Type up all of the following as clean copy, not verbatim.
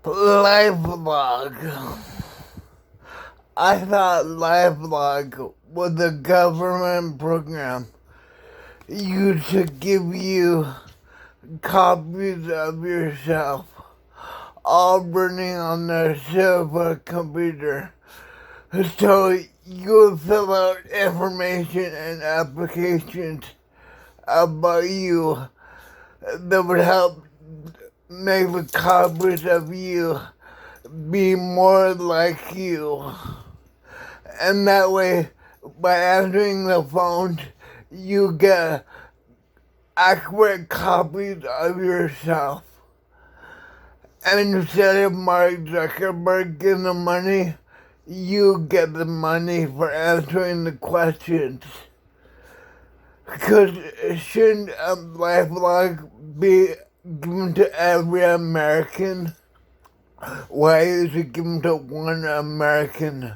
LifeLog. I thought LifeLog was a government program used to give you copies of yourself, all running on a silver computer. So you fill out information and applications about you that would help make the copies of you be more like you. And that way, by answering the phone, you get accurate copies of yourself. And instead of Mark Zuckerberg getting the money, you get the money for answering the questions. Because shouldn't a LifeLog be given to every American? Why is it given to one American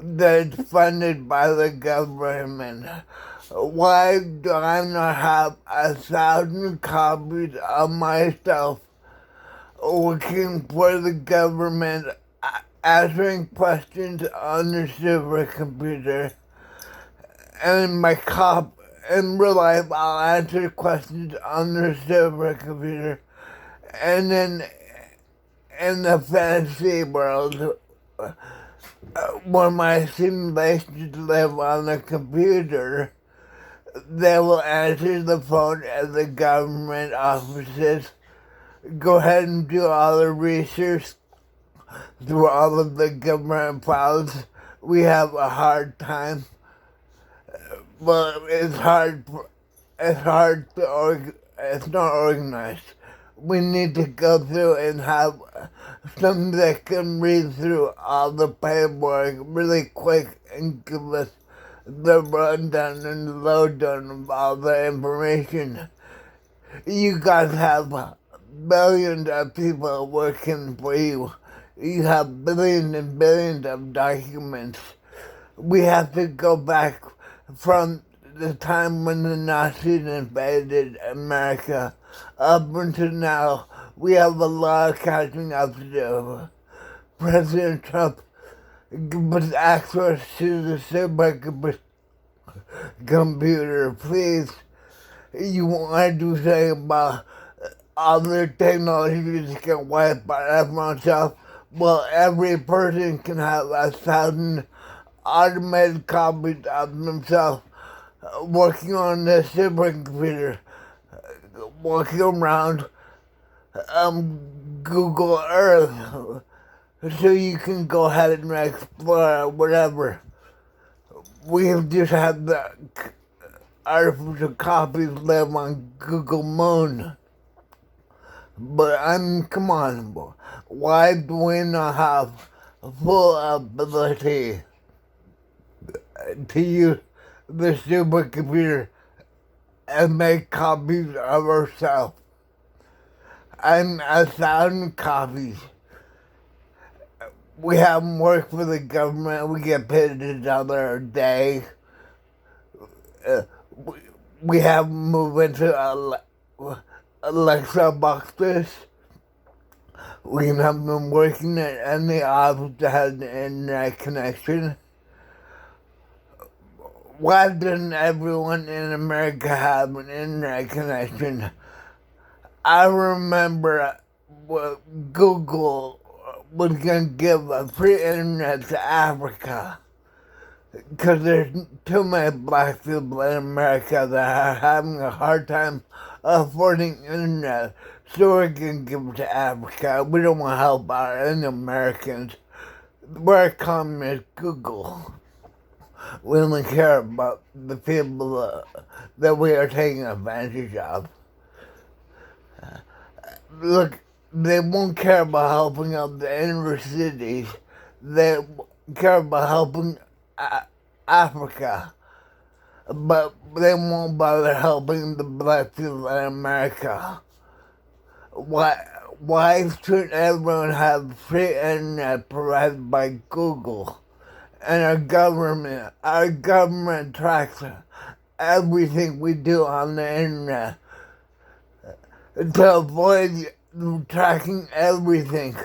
that's funded by the government? Why do I not have 1,000 copies of myself working for the government, answering questions on the supercomputer? And in real life, I'll answer questions on the supercomputer, and then in the fantasy world, where my simulations live on the computer, they will answer the phone at the government offices, go ahead and do all the research through all of the government files. We have a hard time. But it's not organized. We need to go through and have something that can read through all the paperwork really quick and give us the rundown and the lowdown of all the information. You guys have billions of people working for you. You have billions and billions of documents. We have to go back from the time when the Nazis invaded America up until now. We have a lot of catching up to do. President Trump gave us access to the supercomputer. Please, you want to do something about other technologies that can wipe out everyone's else? Well, every person can have 1,000 automated copies of themselves working on the supercomputer, walking around Google Earth, so you can go ahead and explore whatever. We just have the artificial copies live on Google Moon. But come on, why do we not have full ability to use the supercomputer and make copies of ourselves? I'm 1,000 copies. We haven't worked for the government. We get paid $1 a day. We haven't moved into Alexa boxes. We haven't been working at any office that has an internet connection. Why doesn't everyone in America have an internet connection? I remember Google was going to give a free internet to Africa because there's too many black people in America that are having a hard time affording internet, so we can give it to Africa. We don't want to help out any Americans. We're a communist Google. We only care about the people that we are taking advantage of. Look, they won't care about helping out the inner cities. They care about helping Africa. But they won't bother helping the black people in America. Why should everyone have free internet provided by Google? And our government tracks everything we do on the internet. To avoid tracking everything,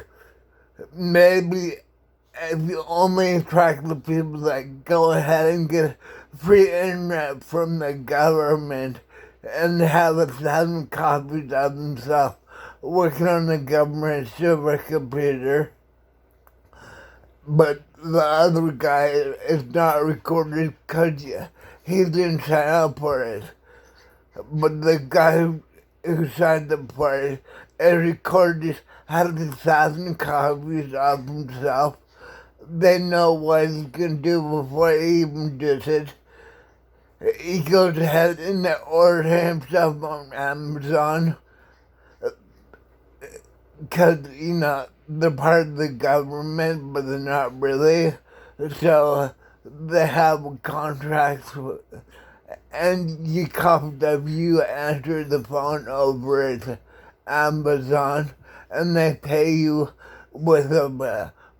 maybe if you only attract the people that go ahead and get free internet from the government and have 1,000 copies of themselves working on the government supercomputer, but the other guy is not recorded because he didn't sign up for it. But the guy who signed up for it and recorded has 1,000 copies of himself. They know what he can do before he even does it. He goes ahead and orders himself on Amazon because, they're part of the government, but they're not really. So they have contracts with, and you copy them, you answer the phone over at Amazon, and they pay you with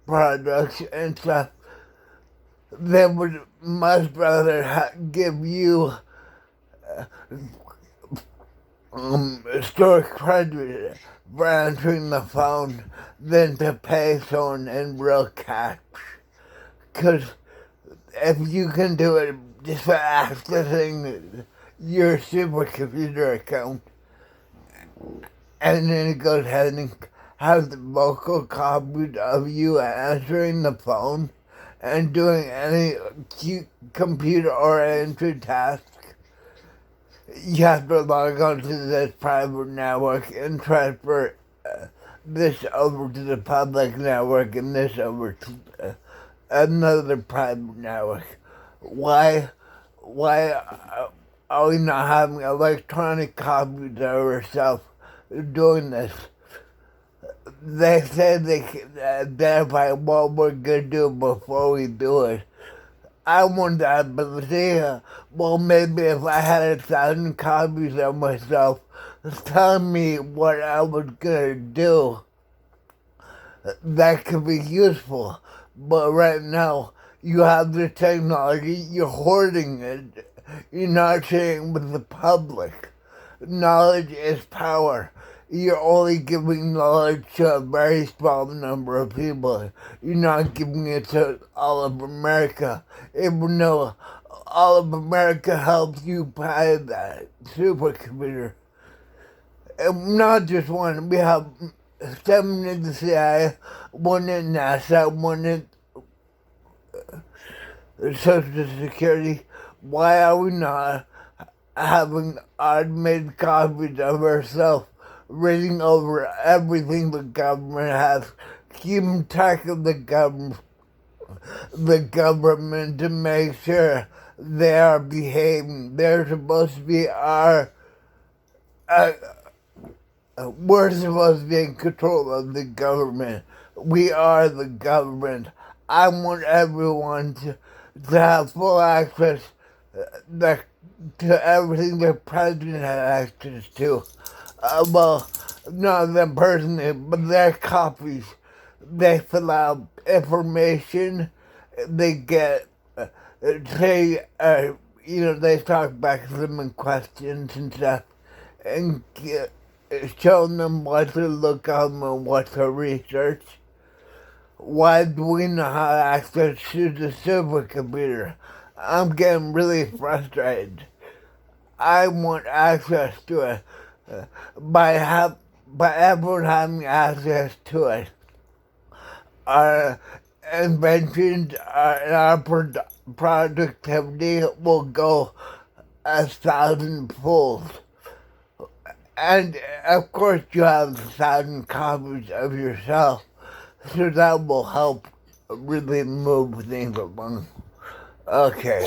products and stuff. They would much rather give you store credit for answering the phone than to pay someone in real cash. Because if you can do it just by accessing your supercomputer account, and then it goes ahead and has the vocal copies of you answering the phone and doing any computer-oriented task, you have to log on to this private network and transfer this over to the public network and this over to another private network. Why are we not having electronic copies of ourselves doing this? They say they can identify what we're going to do before we do it. I want that ability. Well, maybe if I had 1,000 copies of myself telling me what I was going to do, that could be useful. But right now, you have the technology, you're hoarding it, you're not sharing with the public. Knowledge is power. You're only giving knowledge to a very small number of people. You're not giving it to all of America. Even though all of America helps you buy that supercomputer. And not just one, we have 7 in the CIA, 1 in NASA, 1 in Social Security. Why are we not having automated copies of ourselves, reading over everything the government has, keeping track of the government to make sure they are behaving? They're supposed to be we're supposed to be in control of the government. We are the government. I want everyone to have full access to everything the president has access to. Well, not them personally, but their copies. They fill out information. They get, they talk back to them in questions and stuff, and show them what to look up and what to research. Why do we not have access to the supercomputer? I'm getting really frustrated. I want access to it. By everyone having access to it, our inventions and our productivity will go 1,000-fold. And of course you have 1,000 copies of yourself, so that will help really move things along. Okay.